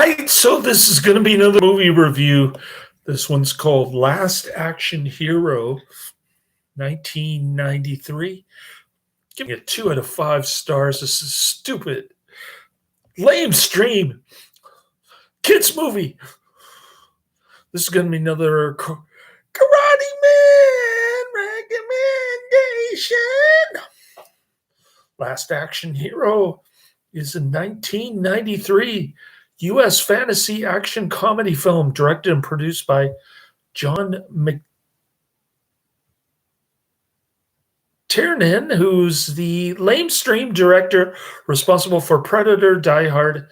right, so this is going to be another movie review. This one's called Last Action Hero, 1993. Give me a 2 out of 5 stars. This is stupid. Lame stream. Kids movie. This is going to be another Karate Man recommendation. Last Action Hero is a 1993 U.S. fantasy action comedy film directed and produced by John McTiernan, who's the lamestream director responsible for Predator, Die Hard,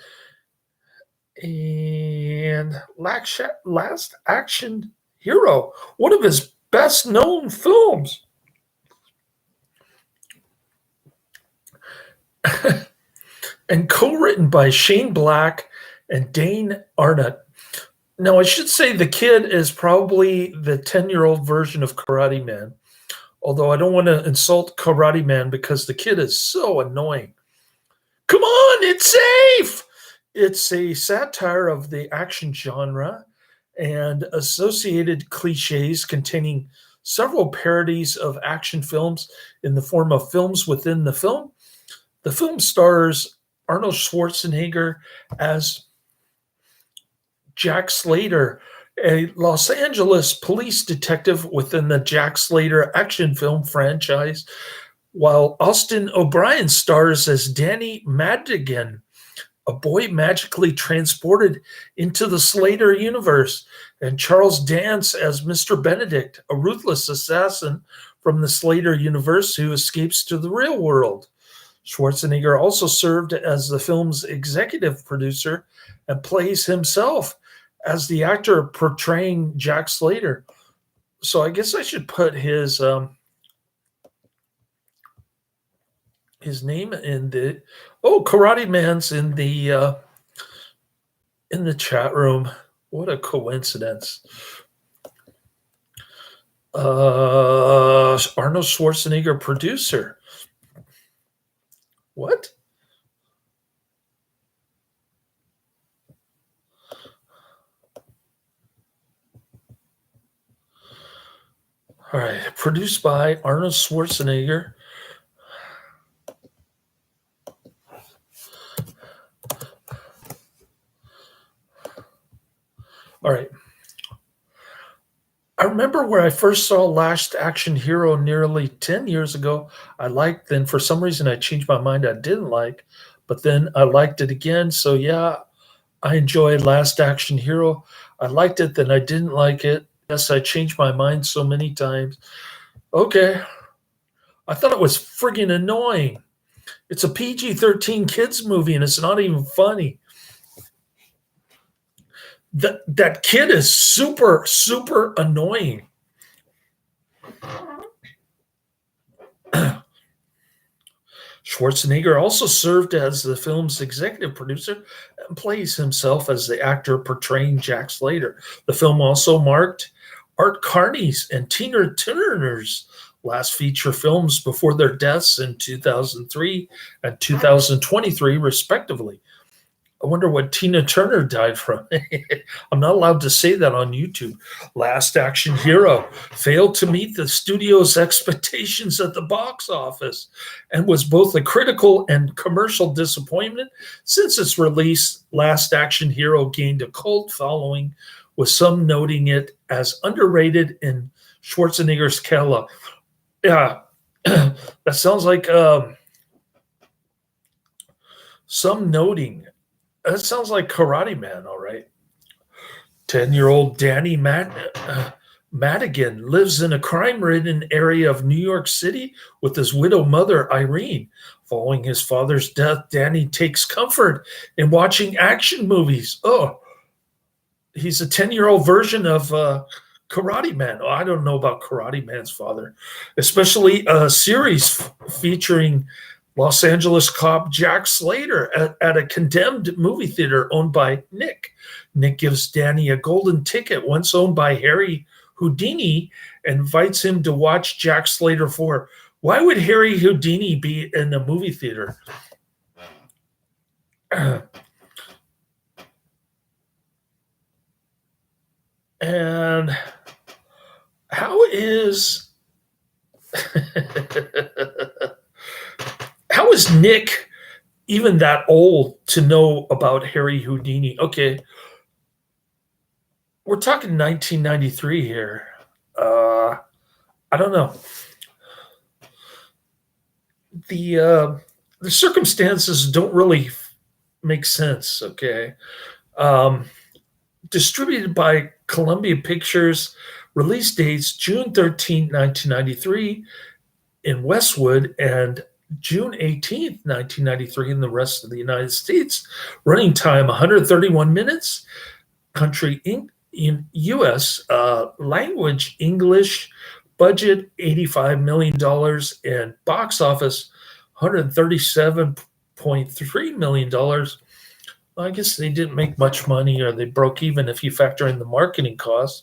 and Last Action Hero, one of his best-known films. And co-written by Shane Black and Dane Arnott. Now, I should say the kid is probably the 10-year-old version of Karate Man, although I don't want to insult Karate Man because the kid is so annoying. Come on, it's safe! It's a satire of the action genre and associated cliches containing several parodies of action films in the form of films within the film. The film stars Arnold Schwarzenegger as Jack Slater, a Los Angeles police detective within the Jack Slater action film franchise, while Austin O'Brien stars as Danny Madigan, a boy magically transported into the Slater universe, and Charles Dance as Mr. Benedict, a ruthless assassin from the Slater universe who escapes to the real world. Schwarzenegger also served as the film's executive producer and plays himself as the actor portraying Jack Slater. So I guess I should put his name in the Karate Man's in the chat room. What a coincidence. Arnold Schwarzenegger producer. What? All right, produced by Arnold Schwarzenegger. All right. I remember where I first saw Last Action Hero nearly 10 years ago. I liked, then for some reason I changed my mind. I didn't like, but then I liked it again. So yeah, I enjoyed Last Action Hero. I liked it, then I didn't like it. Yes, I changed my mind so many times. Okay. I thought it was friggin' annoying. It's a PG-13 kids movie and it's not even funny. That kid is super, super annoying. Schwarzenegger also served as the film's executive producer and plays himself as the actor portraying Jack Slater. The film also marked Art Carney's and Tina Turner's last feature films before their deaths in 2003 and 2023, respectively. I wonder what Tina Turner died from. I'm not allowed to say that on YouTube. Last Action Hero failed to meet the studio's expectations at the box office and was both a critical and commercial disappointment. Since its release, Last Action Hero gained a cult following, with some noting it as underrated in Schwarzenegger's catalog. Yeah, that sounds like some noting. That sounds like Karate Man, all right. 10-year-old Danny Madigan lives in a crime-ridden area of New York City with his widow mother, Irene. Following his father's death, Danny takes comfort in watching action movies. Oh, he's a 10-year-old version of Karate Man. Oh, I don't know about Karate Man's father, especially a series featuring Los Angeles cop Jack Slater at a condemned movie theater owned by Nick. Nick gives Danny a golden ticket once owned by Harry Houdini and invites him to watch Jack Slater 4. Why would Harry Houdini be in a movie theater? And how is how is Nick even that old to know about Harry Houdini? Okay, we're talking 1993 here. I don't know. The circumstances don't really make sense. Okay, um, distributed by Columbia Pictures. Release dates June 13th, 1993 in Westwood and June 18th, 1993 in the rest of the United States. Running time 131 minutes. Country in US. Language English. Budget $85 million and box office $137.3 million. I guess they didn't make much money, or they broke even if you factor in the marketing costs.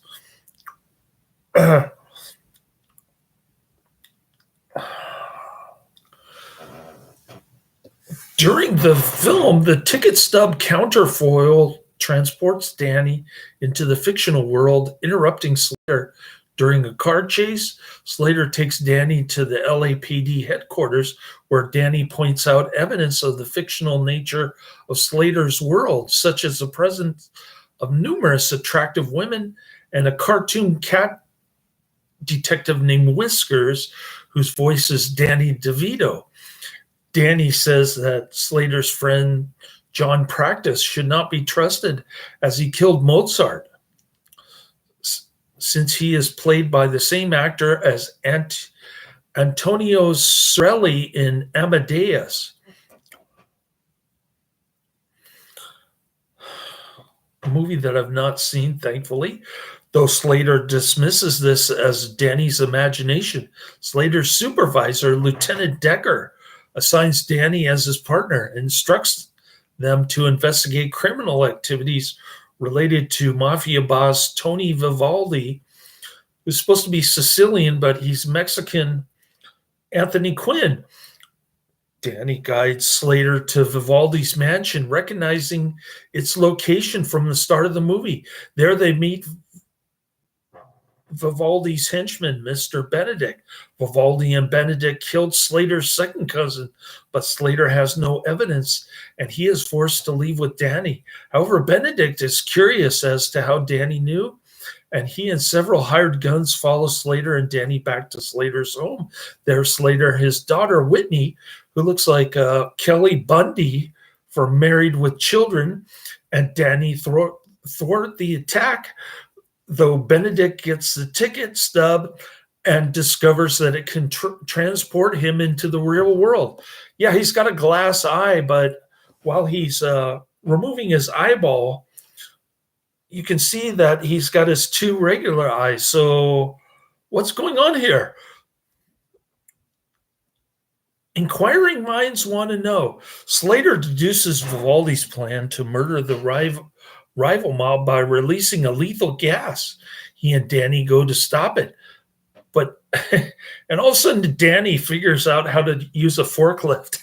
During the film, the ticket stub counterfoil transports Danny into the fictional world, interrupting Slater during a car chase. Slater takes Danny to the LAPD headquarters, where Danny points out evidence of the fictional nature of Slater's world, such as the presence of numerous attractive women and a cartoon cat detective named Whiskers, whose voice is Danny DeVito. Danny says that Slater's friend John Practice should not be trusted, as he killed Mozart, since he is played by the same actor as Antonio Sorelli in Amadeus. A movie that I've not seen, thankfully, though Slater dismisses this as Danny's imagination. Slater's supervisor, Lieutenant Decker, assigns Danny as his partner and instructs them to investigate criminal activities related to mafia boss Tony Vivaldi, who's supposed to be Sicilian, but he's Mexican, Anthony Quinn. Danny guides Slater to Vivaldi's mansion, recognizing its location from the start of the movie. There they meet Vivaldi's henchman, Mr. Benedict. Vivaldi and Benedict killed Slater's second cousin, but Slater has no evidence, and he is forced to leave with Danny. However, Benedict is curious as to how Danny knew, and he and several hired guns follow Slater and Danny back to Slater's home. There's Slater, his daughter, Whitney, who looks like Kelly Bundy from Married with Children, and Danny thwart the attack, though Benedict gets the ticket stub and discovers that it can transport him into the real world. Yeah, he's got a glass eye, but while he's removing his eyeball, you can see that he's got his two regular eyes. So what's going on here? Inquiring minds want to know. Slater deduces Vivaldi's plan to murder the rival mob by releasing a lethal gas. He and Danny go to stop it. But, and all of a sudden, Danny figures out how to use a forklift.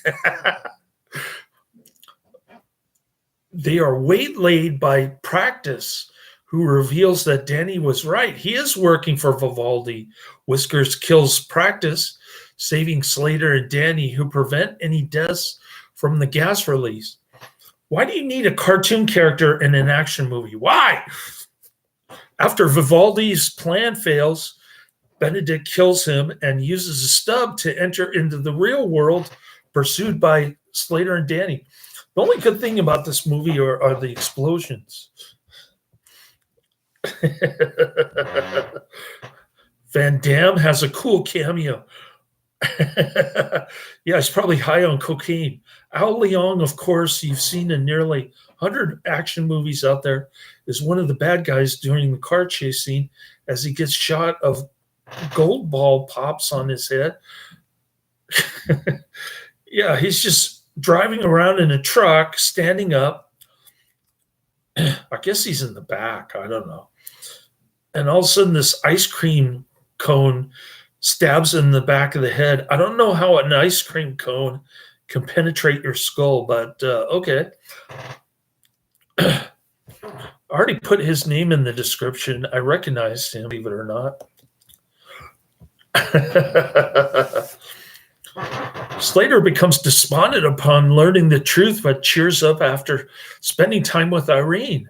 They are waylaid by Practice, who reveals that Danny was right. He is working for Vivaldi. Whiskers kills Practice, saving Slater and Danny, who prevent any deaths from the gas release. Why do you need a cartoon character in an action movie? Why? After Vivaldi's plan fails, Benedict kills him and uses a stub to enter into the real world, pursued by Slater and Danny. The only good thing about this movie are the explosions. Van Damme has a cool cameo. Yeah, he's probably high on cocaine. Al Leong, of course, you've seen in nearly 100 action movies out there, is one of the bad guys during the car chase scene as he gets shot of gold ball pops on his head. Yeah, he's just driving around in a truck, standing up. I guess he's in the back. I don't know. And all of a sudden, this ice cream cone stabs in the back of the head. I don't know how an ice cream cone can penetrate your skull, but okay. I already put his name in the description. I recognized him, believe it or not. Slater becomes despondent upon learning the truth, but cheers up after spending time with Irene.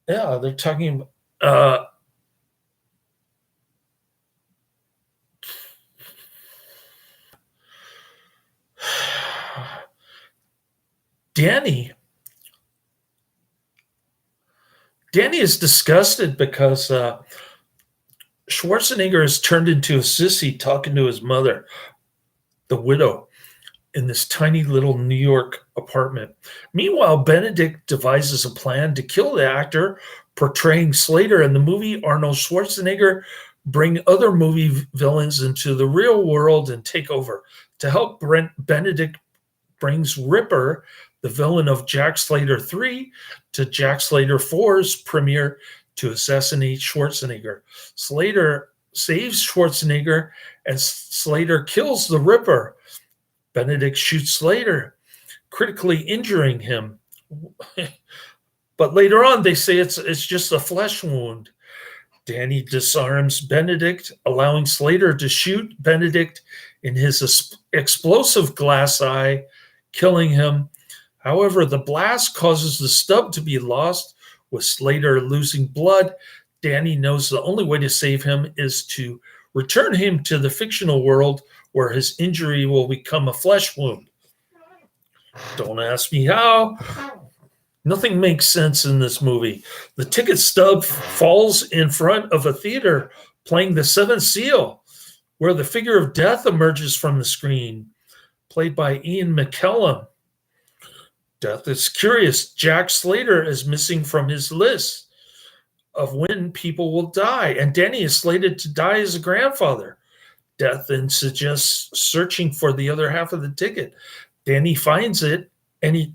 Yeah, they're talking. Danny is disgusted because Schwarzenegger is turned into a sissy talking to his mother, the widow, in this tiny little New York apartment. Meanwhile, Benedict devises a plan to kill the actor portraying Slater in the movie. Arnold Schwarzenegger bring other movie villains into the real world and take over. To help, Benedict brings Ripper, the villain of Jack Slater 3, to Jack Slater 4's premiere to assassinate Schwarzenegger. Slater saves Schwarzenegger and Slater kills the Ripper. Benedict shoots Slater, critically injuring him. But later on, they say it's just a flesh wound. Danny disarms Benedict, allowing Slater to shoot Benedict in his explosive glass eye, killing him. However, the blast causes the stub to be lost, with Slater losing blood. Danny knows the only way to save him is to return him to the fictional world where his injury will become a flesh wound. Don't ask me how. Nothing makes sense in this movie. The ticket stub falls in front of a theater playing The Seventh Seal, where the figure of death emerges from the screen, played by Ian McKellen. Death is curious. Jack Slater is missing from his list of when people will die, and Danny is slated to die as a grandfather. Death then suggests searching for the other half of the ticket. Danny finds it, and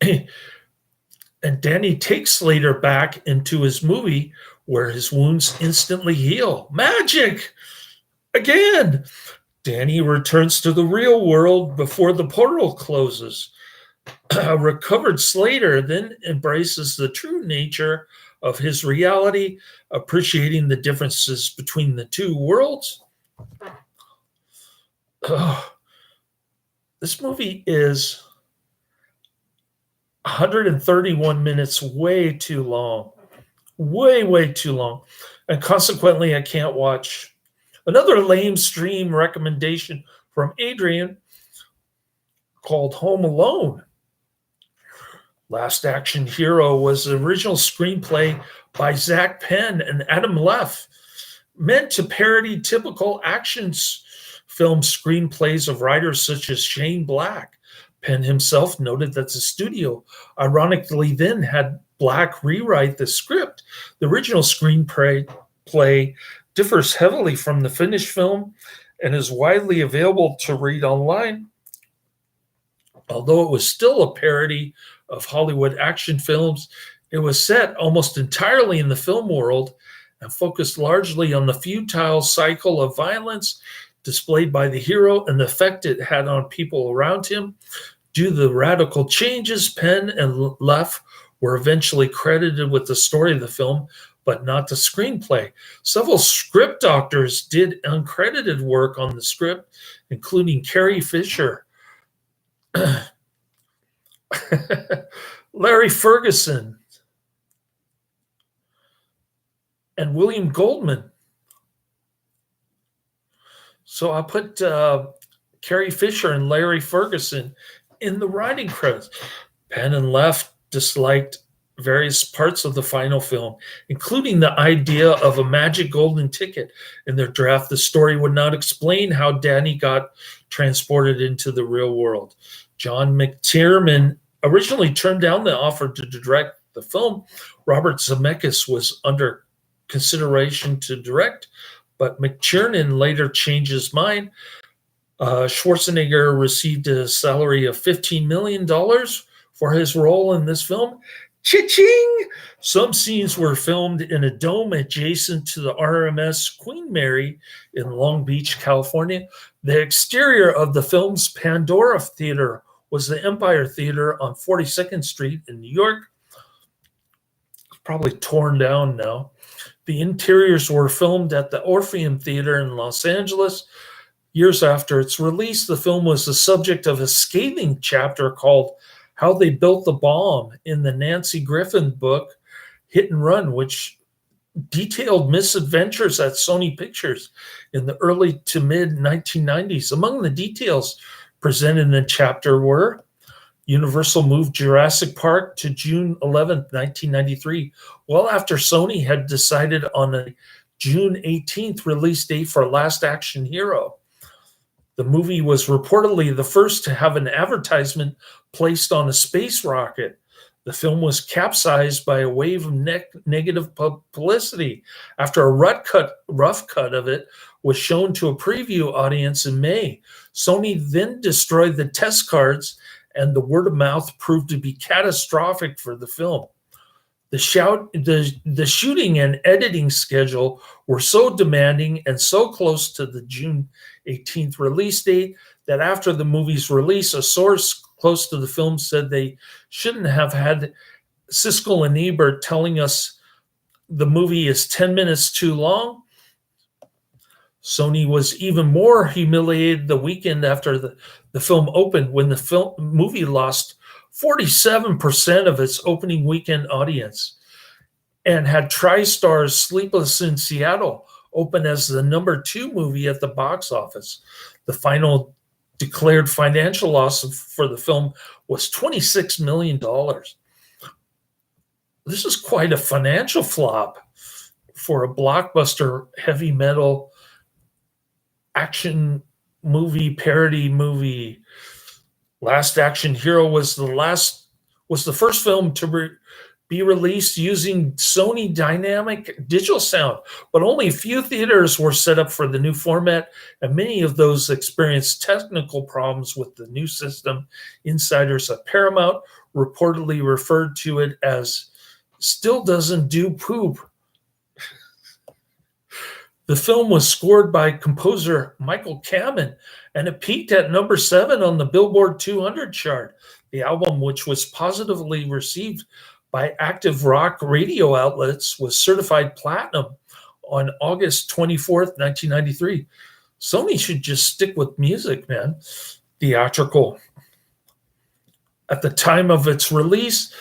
and Danny takes Slater back into his movie, where his wounds instantly heal. Magic! Again! Danny returns to the real world before the portal closes. Recovered Slater then embraces the true nature of his reality, appreciating the differences between the two worlds. This movie is 131 minutes, way too long. Way too long. And consequently, I can't watch. Another lame stream recommendation from Adrian called Home Alone. Last Action Hero was an original screenplay by Zach Penn and Adam Leff, meant to parody typical action film screenplays of writers such as Shane Black. Penn himself noted that the studio ironically then had Black rewrite the script. The original screenplay differs heavily from the finished film and is widely available to read online. Although it was still a parody of Hollywood action films, it was set almost entirely in the film world and focused largely on the futile cycle of violence displayed by the hero and the effect it had on people around him. Due to the radical changes, Penn and Leff were eventually credited with the story of the film, but not the screenplay. Several script doctors did uncredited work on the script, including Carrie Fisher, Larry Ferguson, and William Goldman. So I put Carrie Fisher and Larry Ferguson in the writing credits. Penn and Leff disliked various parts of the final film, including the idea of a magic golden ticket. In their draft, the story would not explain how Danny got transported into the real world. John McTiernan originally turned down the offer to direct the film. Robert Zemeckis was under consideration to direct, but McTiernan later changed his mind. Schwarzenegger received a salary of $15 million for his role in this film. Cha-ching! Some scenes were filmed in a dome adjacent to the RMS Queen Mary in Long Beach, California. The exterior of the film's Pandora Theater was the Empire Theater on 42nd Street in New York. probably torn down now. The interiors were filmed at the Orpheum Theater in Los Angeles. Years after its release, the film was the subject of a scathing chapter called How They Built the Bomb in the Nancy Griffin book, Hit and Run, which detailed misadventures at Sony Pictures in the early to mid 1990s. Among the details presented in the chapter were Universal moved Jurassic Park to June 11th, 1993, well after Sony had decided on a June 18th release date for Last Action Hero. The movie was reportedly the first to have an advertisement placed on a space rocket. The film was capsized by a wave of negative publicity after a rough cut of it was shown to a preview audience in May. Sony then destroyed the test cards, and the word of mouth proved to be catastrophic for the film. The shooting and editing schedule were so demanding and so close to the June 18th release date that after the movie's release, a source close to the film said they shouldn't have had Siskel and Ebert telling us the movie is 10 minutes too long. Sony was even more humiliated the weekend after the film opened when the movie lost 47% of its opening weekend audience and had TriStar's Sleepless in Seattle open as the number 2 movie at the box office. The final declared financial loss for the film was $26 million. This is quite a financial flop for a blockbuster heavy metal action movie, parody movie. Last Action Hero was the first film to be released using Sony Dynamic Digital Sound, but only a few theaters were set up for the new format, and many of those experienced technical problems with the new system. Insiders at Paramount reportedly referred to it as "still doesn't do poop." The film was scored by composer Michael Kamen, and it peaked at number 7 on the Billboard 200 chart. The album, which was positively received by active rock radio outlets, was certified platinum on August 24th, 1993. Sony should just stick with music, man. Theatrical. At the time of its release,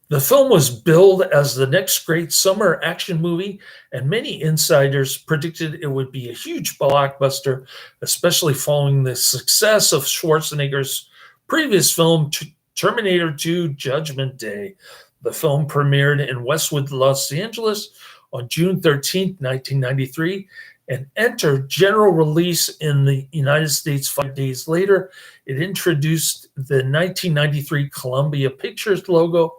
the film was billed as the next great summer action movie, and many insiders predicted it would be a huge blockbuster, especially following the success of Schwarzenegger's previous film, Terminator 2: Judgment Day. The film premiered in Westwood, Los Angeles on June 13, 1993, and entered general release in the United States 5 days later. It introduced the 1993 Columbia Pictures logo,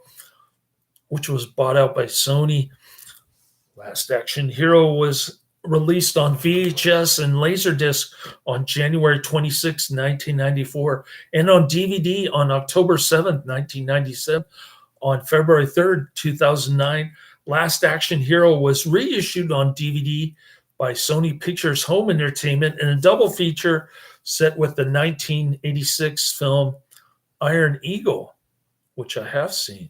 which was bought out by Sony. Last Action Hero was released on VHS and Laserdisc on January 26, 1994, and on DVD on October 7, 1997. On February 3rd, 2009, Last Action Hero was reissued on DVD by Sony Pictures Home Entertainment in a double feature set with the 1986 film Iron Eagle, which I have seen.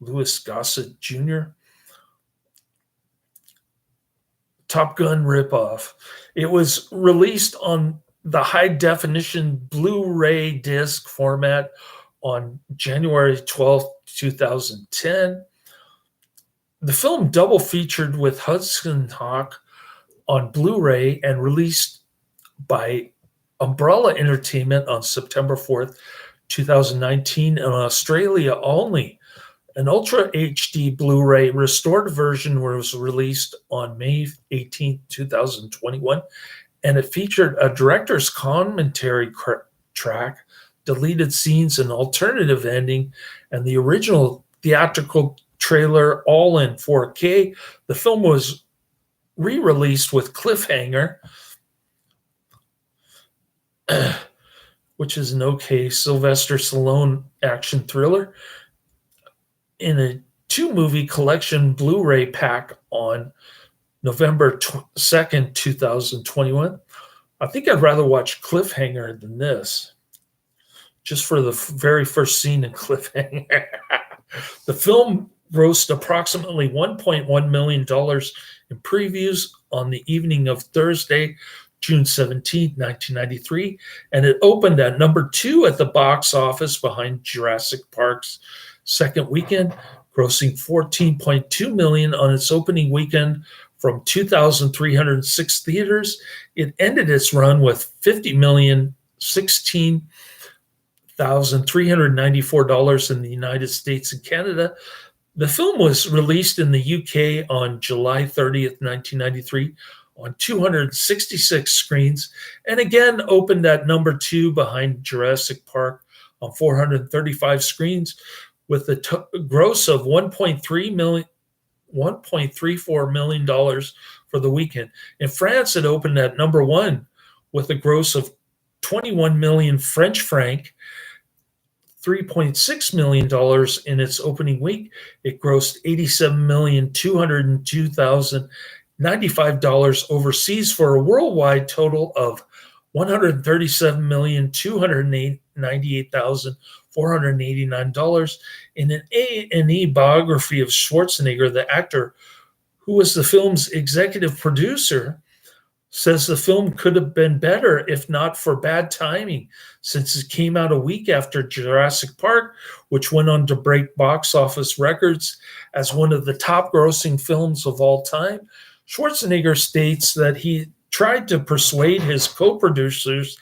Louis Gossett Jr. Top Gun ripoff. It was released on the high-definition Blu-ray disc format on January 12th, 2010. The film double featured with Hudson Hawk on Blu-ray and released by Umbrella Entertainment on September 4th, 2019, in Australia only. An Ultra HD Blu-ray restored version was released on May 18, 2021, and it featured a director's commentary track, deleted scenes, and alternative ending, and the original theatrical trailer all in 4K. The film was re-released with Cliffhanger, which is an okay Sylvester Stallone action thriller, in a 2-movie collection Blu-ray pack on November 2nd, 2021. I think I'd rather watch Cliffhanger than this, just for the very first scene in Cliffhanger. The film grossed approximately $1.1 million in previews on the evening of Thursday, June 17, 1993, and it opened at number 2 at the box office behind Jurassic Park's second weekend, grossing $14.2 million on its opening weekend from 2,306 theaters. It ended its run with $50,016,394 in the United States and Canada. The film was released in the UK on July 30th, 1993, on 266 screens, and again opened at number 2 behind Jurassic Park on 435 screens, with a gross of $1.34 million for the weekend. In France, it opened at number 1 with a gross of 21 million French franc, $3.6 million in its opening week. It grossed $87,202,095 overseas for a worldwide total of $137,298,489. In an A&E biography of Schwarzenegger, the actor, who was the film's executive producer, says the film could have been better if not for bad timing, since it came out a week after Jurassic Park, which went on to break box office records as one of the top grossing films of all time. Schwarzenegger states that he tried to persuade his co-producers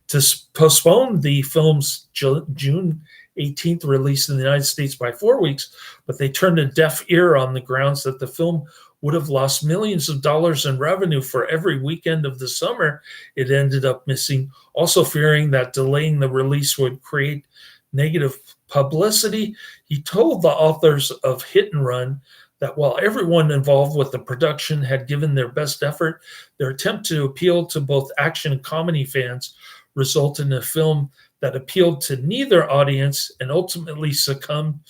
to postpone the film's June 18th release in the United States by 4 weeks, but they turned a deaf ear on the grounds that the film would have lost millions of dollars in revenue for every weekend of the summer it ended up missing, also fearing that delaying the release would create negative publicity. He told the authors of Hit and Run that while everyone involved with the production had given their best effort, their attempt to appeal to both action and comedy fans resulted in a film that appealed to neither audience and ultimately succumbed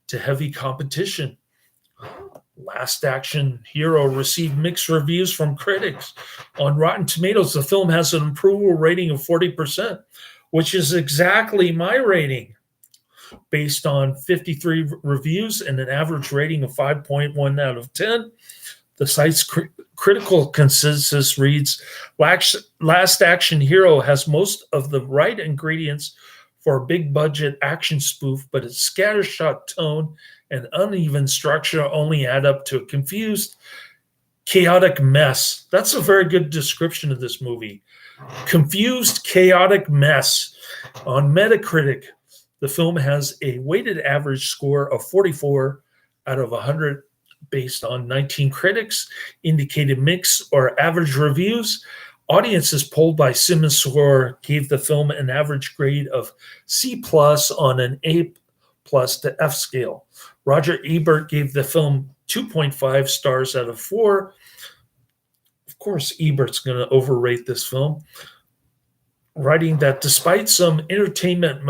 to heavy competition. Last Action Hero received mixed reviews from critics. On Rotten Tomatoes, the film has an approval rating of 40%, which is exactly my rating, based on 53 reviews and an average rating of 5.1 out of 10. The site's critical consensus reads, Last Action Hero has most of the right ingredients for a big-budget action spoof, but its scattershot tone and uneven structure only add up to a confused, chaotic mess. That's a very good description of this movie. Confused, chaotic mess. On Metacritic, the film has a weighted average score of 44 out of 100 based on 19 critics, indicated mixed or average reviews. Audiences polled by Simmons Score gave the film an average grade of C+ on an A+ to F scale. Roger Ebert gave the film 2.5 stars out of 4. Of course, Ebert's going to overrate this film, writing that despite some entertaining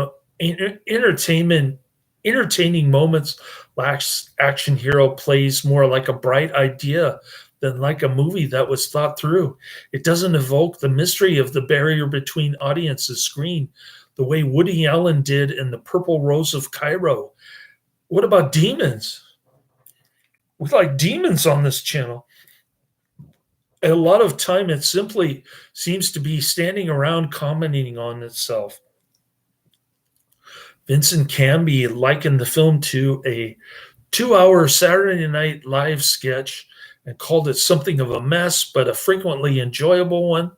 moments, Last Action Hero plays more like a bright idea than like a movie that was thought through. It doesn't evoke the mystery of the barrier between audience and screen the way Woody Allen did in The Purple Rose of Cairo. What about demons? We like demons on this channel. A lot of time it simply seems to be standing around commenting on itself. Vincent Canby likened the film to a 2-hour Saturday Night Live sketch and called it something of a mess, but a frequently enjoyable one.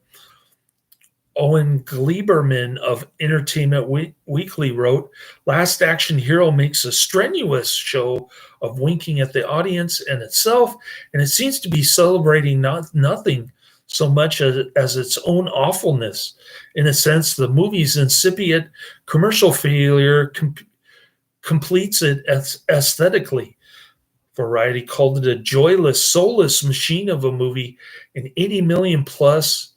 Owen Gleiberman of Entertainment Weekly wrote, Last Action Hero makes a strenuous show of winking at the audience and itself, and it seems to be celebrating nothing so much as its own awfulness. In a sense, the movie's incipient commercial failure completes it aesthetically. Variety called it a joyless, soulless machine of a movie, an 80 million plus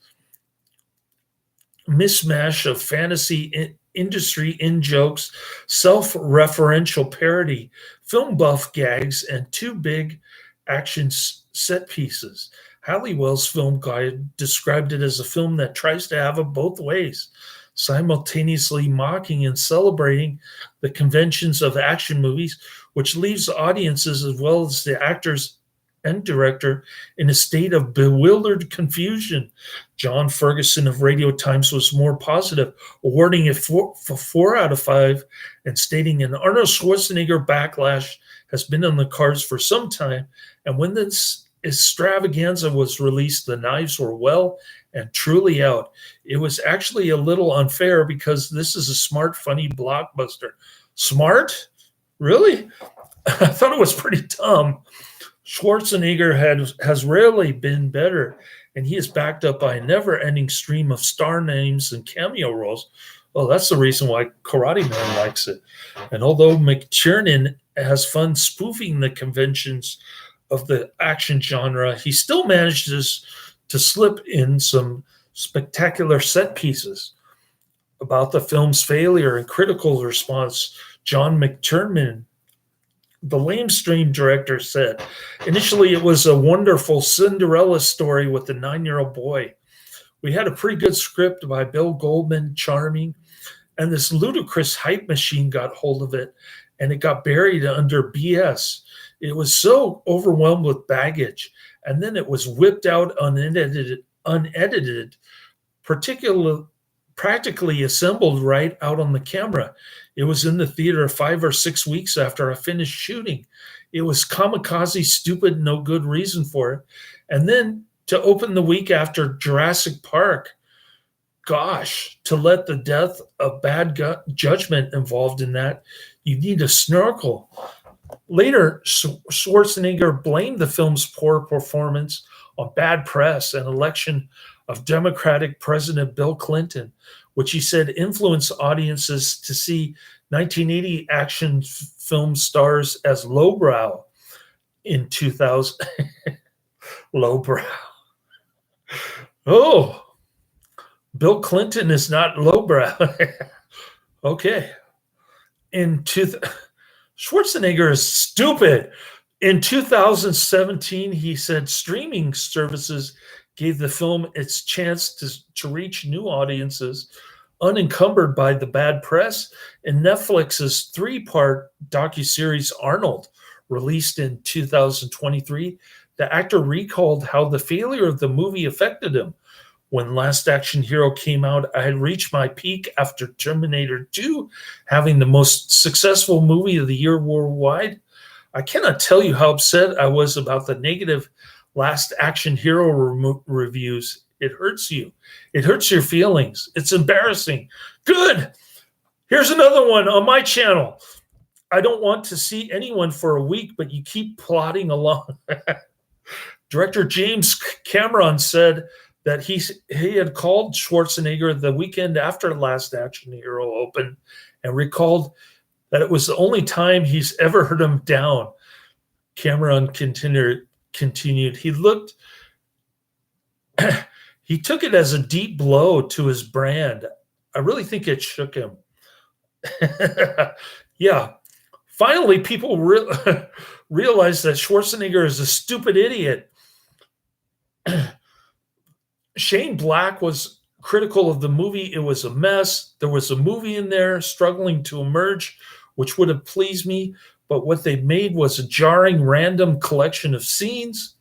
mishmash of fantasy industry in-jokes, self-referential parody, film buff gags, and 2 big action set pieces. Halliwell's film guide described it as a film that tries to have it both ways. simultaneously mocking and celebrating the conventions of action movies, which leaves audiences as well as the actors and director in a state of bewildered confusion. John Ferguson of Radio Times was more positive, awarding it 4 out of 5 and stating an Arnold Schwarzenegger backlash has been on the cards for some time, and when this extravaganza was released, the knives were well and truly out. It was actually a little unfair because this is a smart, funny blockbuster. Smart? Really? I thought it was pretty dumb. Schwarzenegger has rarely been better, and he is backed up by a never-ending stream of star names and cameo roles. Well, that's the reason why Karate Man likes it. And although McTiernan has fun spoofing the conventions of the action genre, he still manages to slip in some spectacular set pieces. About the film's failure and critical response, John McTiernan, the lamestream director, said, initially it was a wonderful Cinderella story with a 9-year-old boy. We had a pretty good script by Bill Goldman, charming, and this ludicrous hype machine got hold of it, and it got buried under BS. It was so overwhelmed with baggage, and then it was whipped out unedited, practically assembled right out on the camera. It was in the theater 5 or 6 weeks after I finished shooting. It was kamikaze, stupid, no good reason for it. And then to open the week after Jurassic Park, gosh, to let the death of bad judgment involved in that, you need a snorkel. Later, Schwarzenegger blamed the film's poor performance on bad press and election of Democratic President Bill Clinton, which he said influenced audiences to see 1980 action film stars as lowbrow in 2000. Lowbrow. Oh, Bill Clinton is not lowbrow. Okay. Schwarzenegger is stupid. In 2017, he said streaming services gave the film its chance to reach new audiences, unencumbered by the bad press. In Netflix's 3-part docuseries Arnold, released in 2023, the actor recalled how the failure of the movie affected him. When Last Action Hero came out, I had reached my peak after Terminator 2, having the most successful movie of the year worldwide. I cannot tell you how upset I was about the negative Last Action Hero reviews. It hurts you. It hurts your feelings. It's embarrassing. Good. Here's another one on my channel. I don't want to see anyone for a week, but you keep plodding along. Director James Cameron said that he had called Schwarzenegger the weekend after Last Action Hero opened and recalled that it was the only time he's ever heard him down. Cameron continued. He took it as a deep blow to his brand. I really think it shook him. Yeah. Finally, people realized that Schwarzenegger is a stupid idiot. Shane Black was critical of the movie. It was a mess. There was a movie in there struggling to emerge, which would have pleased me. But what they made was a jarring, random collection of scenes.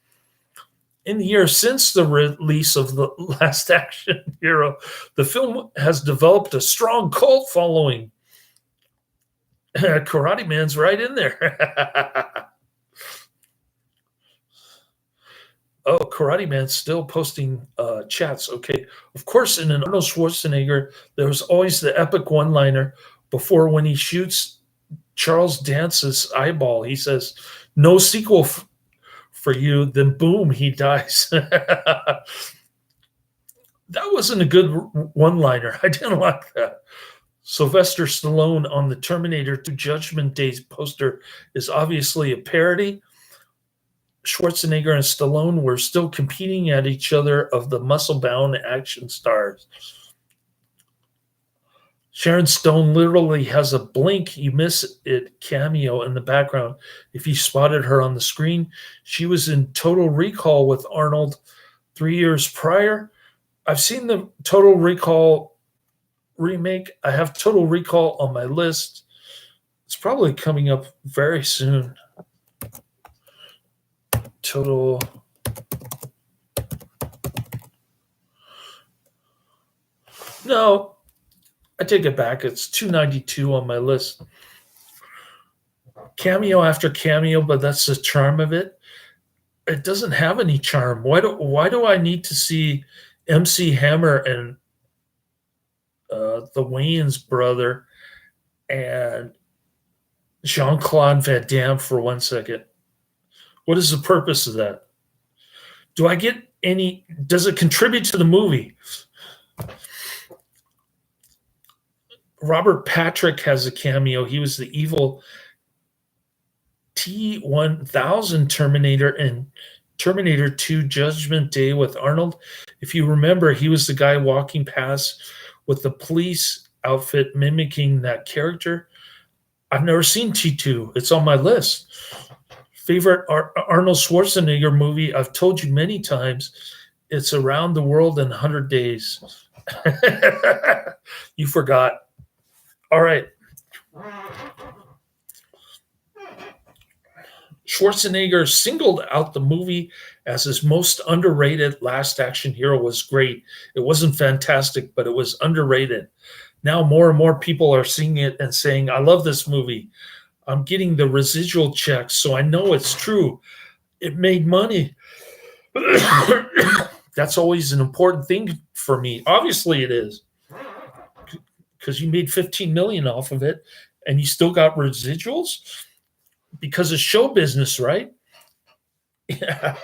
In the years since the release of The Last Action Hero, the film has developed a strong cult following. Karate Man's right in there. Oh, Karate Man's still posting chats. Okay. Of course, in an Arnold Schwarzenegger, there was always the epic one-liner before when he shoots Charles Dance's eyeball. He says, no sequel for you. Then boom, he dies. That wasn't a good one-liner. I didn't like that. Sylvester Stallone on the Terminator 2 Judgment Day poster is obviously a parody. Schwarzenegger and Stallone were still competing at each other of the muscle-bound action stars. Sharon Stone literally has a blink, you miss it cameo in the background. If you spotted her on the screen, she was in Total Recall with Arnold 3 years prior. I've seen the Total Recall remake. I have Total Recall on my list. It's probably coming up very soon. Total. No, I take it back. It's 292 on my list. Cameo after cameo, but that's the charm of it. It doesn't have any charm. Why do I need to see MC Hammer and the Wayans brother and Jean-Claude Van Damme for 1 second? What is the purpose of that? Do I get any? Does it contribute to the movie? Robert Patrick has a cameo. He was the evil T-1000 Terminator in Terminator 2 Judgment Day with Arnold. If you remember, he was the guy walking past with the police outfit mimicking that character. I've never seen T2. It's on my list. Favorite Arnold Schwarzenegger movie, I've told you many times, it's Around the World in 100 Days. You forgot. All right. Schwarzenegger singled out the movie as his most underrated. Last Action Hero was great. It wasn't fantastic, but it was underrated. Now more and more people are seeing it and saying, I love this movie. I'm getting the residual checks, so I know it's true. It made money. That's always an important thing for me. Obviously it is, because you made 15 million off of it and you still got residuals because of show business, right? Yeah.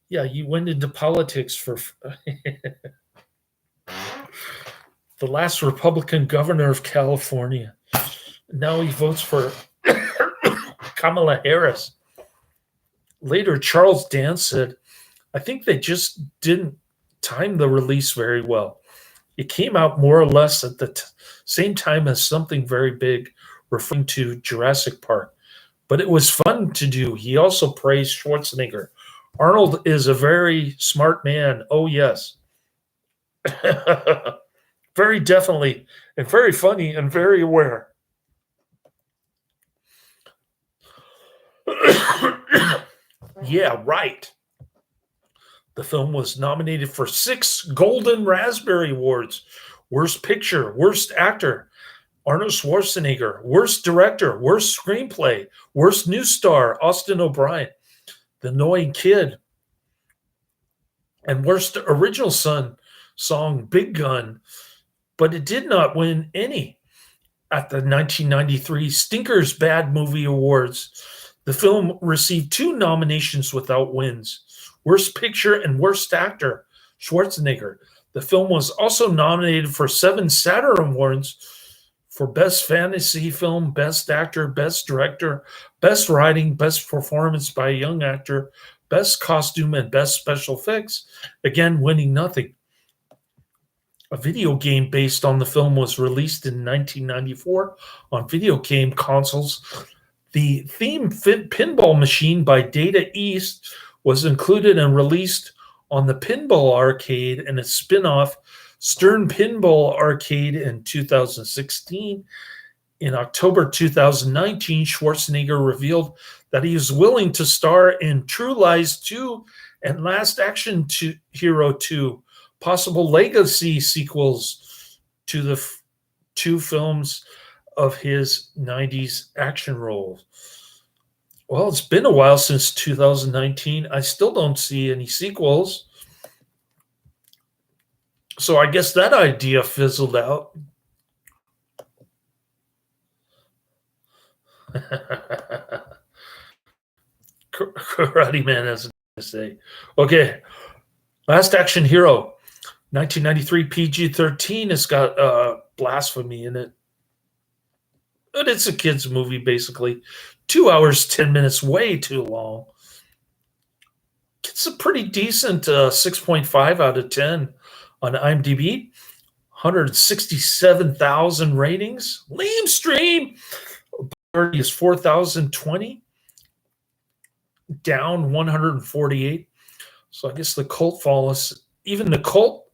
Yeah, you went into politics for the last Republican governor of California. Now he votes for Kamala Harris. Later, Charles Dance said, I think they just didn't time the release very well. It came out more or less at the same time as something very big, referring to Jurassic Park. But it was fun to do. He also praised Schwarzenegger. Arnold is a very smart man. Oh, yes. Very definitely, and very funny and very aware. Yeah, right. The film was nominated for 6 Golden Raspberry Awards. Worst Picture, Worst Actor, Arnold Schwarzenegger, Worst Director, Worst Screenplay, Worst New Star, Austin O'Brien, The Annoying Kid, and Worst Original Song, Big Gun. But it did not win any at the 1993 Stinkers Bad Movie Awards. The film received 2 nominations without wins. Worst Picture and Worst Actor, Schwarzenegger. The film was also nominated for 7 Saturn Awards for Best Fantasy Film, Best Actor, Best Director, Best Writing, Best Performance by a Young Actor, Best Costume, and Best Special Effects, again winning nothing. A video game based on the film was released in 1994 on video game consoles. The theme pinball machine by Data East was included and released on the Pinball Arcade and its spin-off Stern Pinball Arcade in 2016. In October 2019, Schwarzenegger revealed that he is willing to star in True Lies 2 and Last Action Hero 2, possible legacy sequels to the 2 films of his 90s action roles. Well, it's been a while since 2019. I still don't see any sequels. So I guess that idea fizzled out. Karate Man has to say. Okay. Last Action Hero, 1993 PG-13. It's got blasphemy in it. But it's a kid's movie, basically. 2 hours, 10 minutes, way too long. It's a pretty decent 6.5 out of 10 on IMDb. 167,000 ratings. Lame stream. Is 4,020. Down 148. So I guess the cult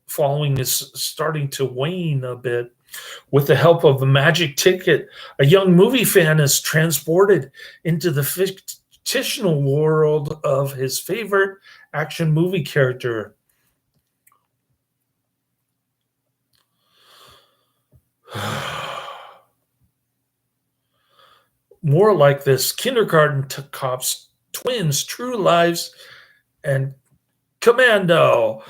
following is starting to wane a bit. With the help of a magic ticket, a young movie fan is transported into the fictional world of his favorite action movie character. More like this kindergarten cops, twins, true lives, and Commando.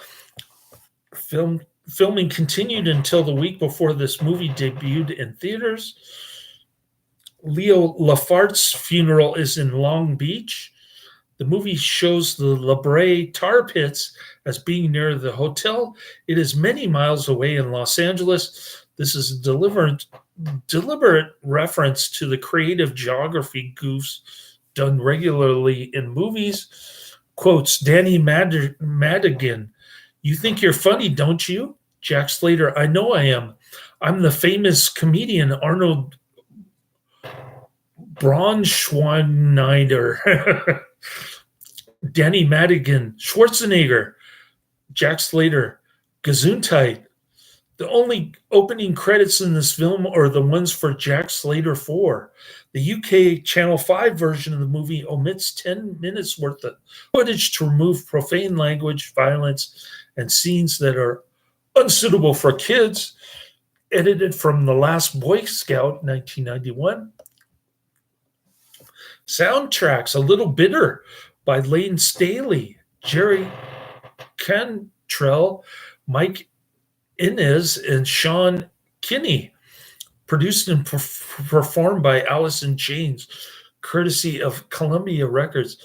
Filming continued until the week before this movie debuted in theaters. Leo Lafart's funeral is in Long Beach. The movie shows the La Brea tar pits as being near the hotel. It is many miles away in Los Angeles. This is a deliberate reference to the creative geography goofs done regularly in movies. Quotes Danny Madigan, "You think you're funny, don't you?" Jack Slater, "I know I am. I'm the famous comedian Arnold Braunschweiger." Danny Madigan, Schwarzenegger, Jack Slater, Gesundheit. The only opening credits in this film are the ones for Jack Slater 4. The UK Channel 5 version of the movie omits 10 minutes worth of footage to remove profane language, violence, and scenes that are unsuitable for kids. Edited from The Last Boy Scout, 1991. Soundtracks, A Little Bitter by Lane Staley, Jerry Cantrell, Mike Inez, and Sean Kinney. Produced and performed by Alice in Chains, courtesy of Columbia Records.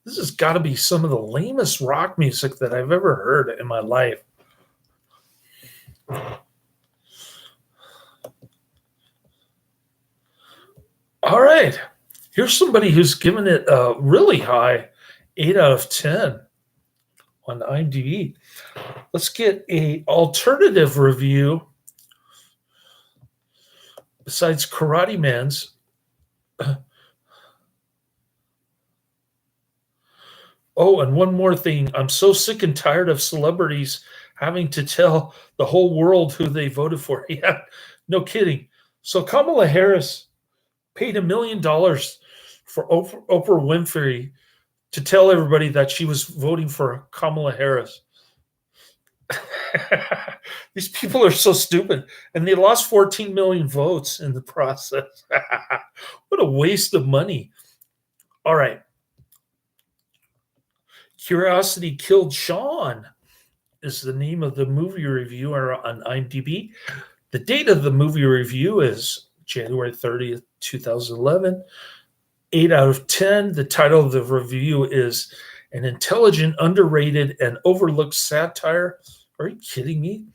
This has got to be some of the lamest rock music that I've ever heard in my life. All right. Here's somebody who's given it a really high 8 out of 10 on IMDb. Let's get an alternative review besides Karate Man's. Oh, and one more thing. I'm so sick and tired of celebrities having to tell the whole world who they voted for. Yeah, no kidding. So Kamala Harris paid $1 million for Oprah Winfrey to tell everybody that she was voting for Kamala Harris. These people are so stupid. And they lost 14 million votes in the process. What a waste of money. All right. Curiosity Killed Sean is the name of the movie reviewer on IMDb. The date of the movie review is January 30th, 2011. 8 out of 10. The title of the review is An Intelligent, Underrated, and Overlooked Satire. Are you kidding me?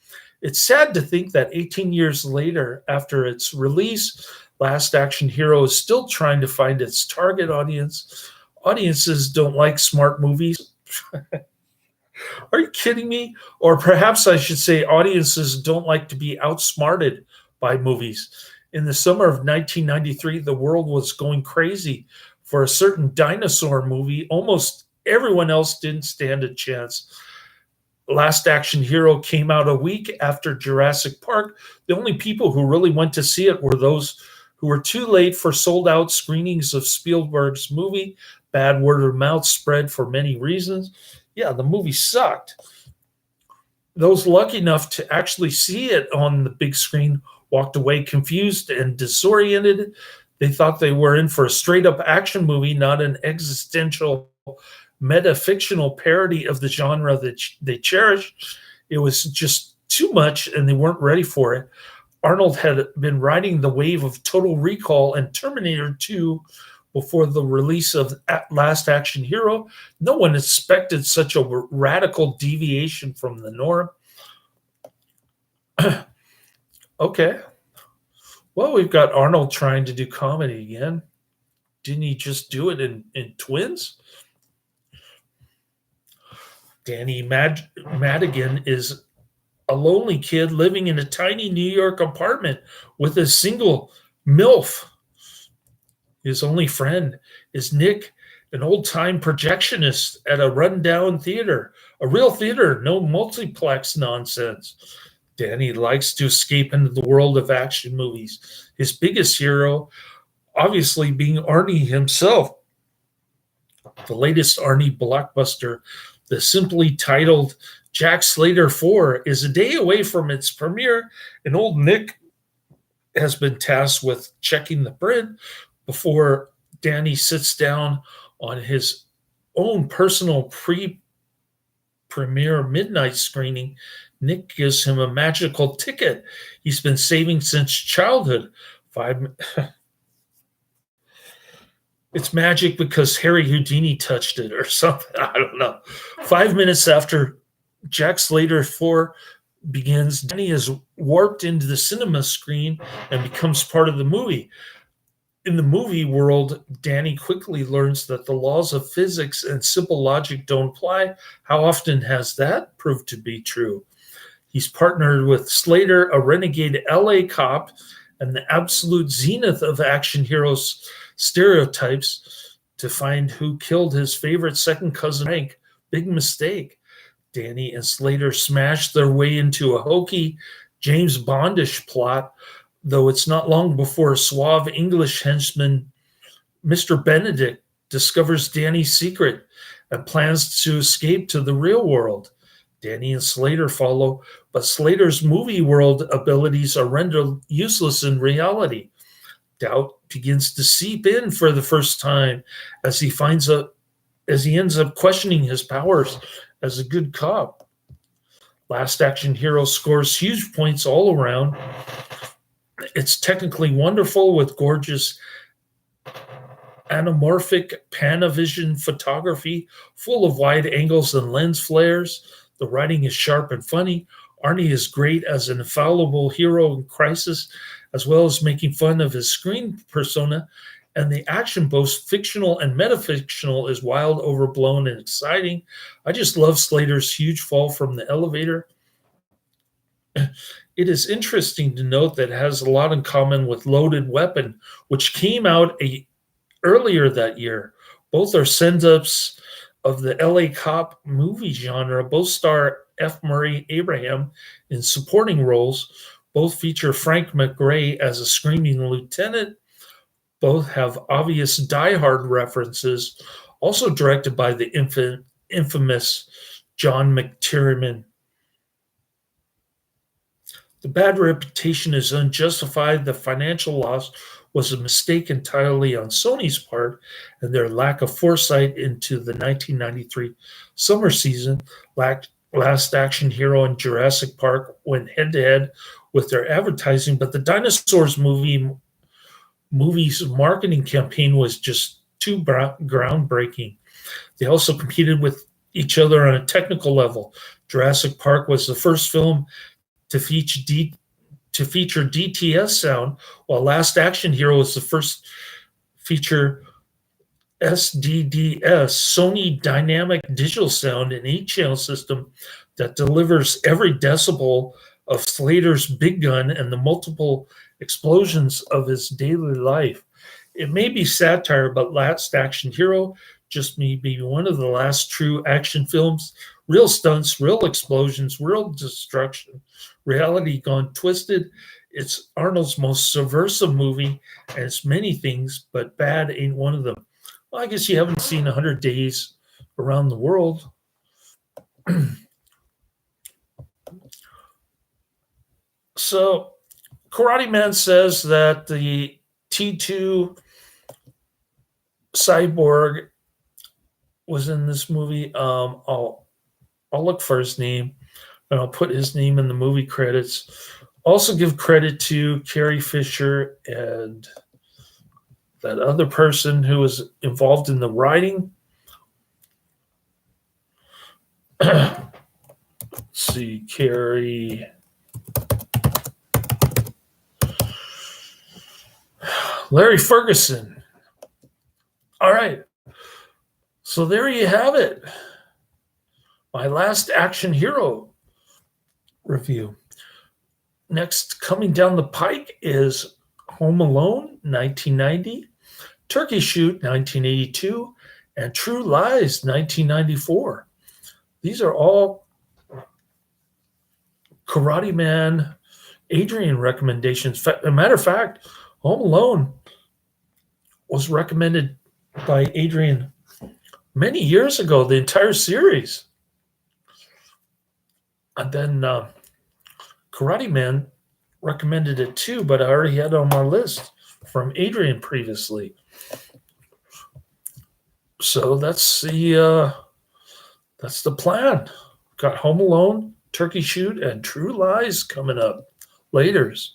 It's sad to think that 18 years later, after its release, Last Action Hero is still trying to find its target audience. Audiences don't like smart movies. Are you kidding me? Or perhaps I should say audiences don't like to be outsmarted by movies. In the summer of 1993, the world was going crazy for a certain dinosaur movie. Almost everyone else didn't stand a chance. Last Action Hero came out a week after Jurassic Park. The only people who really went to see it were those who were too late for sold-out screenings of Spielberg's movie. Bad word of mouth spread for many reasons. Yeah, the movie sucked. Those lucky enough to actually see it on the big screen walked away confused and disoriented. They thought they were in for a straight-up action movie, not an existential metafictional parody of the genre that they cherished. It was just too much, and they weren't ready for it. Arnold had been riding the wave of Total Recall and Terminator 2 before the release of Last Action Hero. No one expected such a radical deviation from the norm. Okay. Well, we've got Arnold trying to do comedy again. Didn't he just do it in Twins? Danny Madigan is a lonely kid living in a tiny New York apartment with a single MILF. His only friend is Nick, an old-time projectionist at a rundown theater. A real theater, no multiplex nonsense. Danny likes to escape into the world of action movies. His biggest hero, obviously, being Arnie himself. The latest Arnie blockbuster, the simply titled Jack Slater 4, is a day away from its premiere, and old Nick has been tasked with checking the print before Danny sits down on his own personal premiere midnight screening. Nick gives him a magical ticket he's been saving since childhood. It's magic because Harry Houdini touched it or something. I don't know. 5 minutes after Jack Slater 4 begins, Danny is warped into the cinema screen and becomes part of the movie. In the movie world, Danny quickly learns that the laws of physics and simple logic don't apply. How often has that proved to be true? He's partnered with Slater, a renegade LA cop, and the absolute zenith of action heroes stereotypes, to find who killed his favorite second cousin Hank. Big mistake. Danny and Slater smash their way into a hokey James Bondish plot, though it's not long before suave English henchman Mr. Benedict discovers Danny's secret and plans to escape to the real world. Danny and Slater follow, but Slater's movie world abilities are rendered useless in reality. Doubt begins to seep in for the first time as he ends up questioning his powers as a good cop. Last Action Hero scores huge points all around. It's technically wonderful with gorgeous anamorphic Panavision photography full of wide angles and lens flares. The writing is sharp and funny. Arnie is great as an infallible hero in crisis, as well as making fun of his screen persona. And the action, both fictional and metafictional, is wild, overblown, and exciting. I just love Slater's huge fall from the elevator. It is interesting to note that it has a lot in common with Loaded Weapon, which came out earlier that year. Both are send-ups of the LA cop movie genre. Both star F. Murray Abraham in supporting roles. Both feature Frank McRae as a screaming lieutenant. Both have obvious Die Hard references, also directed by the infamous John McTiernan. The bad reputation is unjustified. The financial loss was a mistake entirely on Sony's part, and their lack of foresight into the 1993 summer season. Last Action Hero and Jurassic Park went head-to-head with their advertising, but the Dinosaurs movie's marketing campaign was just too groundbreaking. They also competed with each other on a technical level. Jurassic Park was the first film to feature DTS sound, while Last Action Hero was the first feature SDDS, Sony Dynamic Digital Sound, an 8-channel system that delivers every decibel of Slater's big gun and the multiple explosions of his daily life. It may be satire, but Last Action Hero just may be one of the last true action films. Real stunts, real explosions, real destruction, reality gone twisted. It's Arnold's most subversive movie, and it's many things, but bad ain't one of them. Well, I guess you haven't seen 100 Days Around the World. So, Karate Man says that the T2 cyborg was in this movie. I'll look for his name, and I'll put his name in the movie credits. Also give credit to Carrie Fisher and that other person who was involved in the writing. Let's see, Carrie. Larry Ferguson. All right. So there you have it. My Last Action Hero review. Next, coming down the pike is Home Alone, 1990, Turkey Shoot, 1982, and True Lies, 1994. These are all Karate Man, Adrian recommendations. As a matter of fact, Home Alone was recommended by Adrian many years ago, the entire series. And then Karate Man recommended it too, but I already had it on my list from Adrian previously. So that's the plan. Got Home Alone, Turkey Shoot, and True Lies coming up. Laters.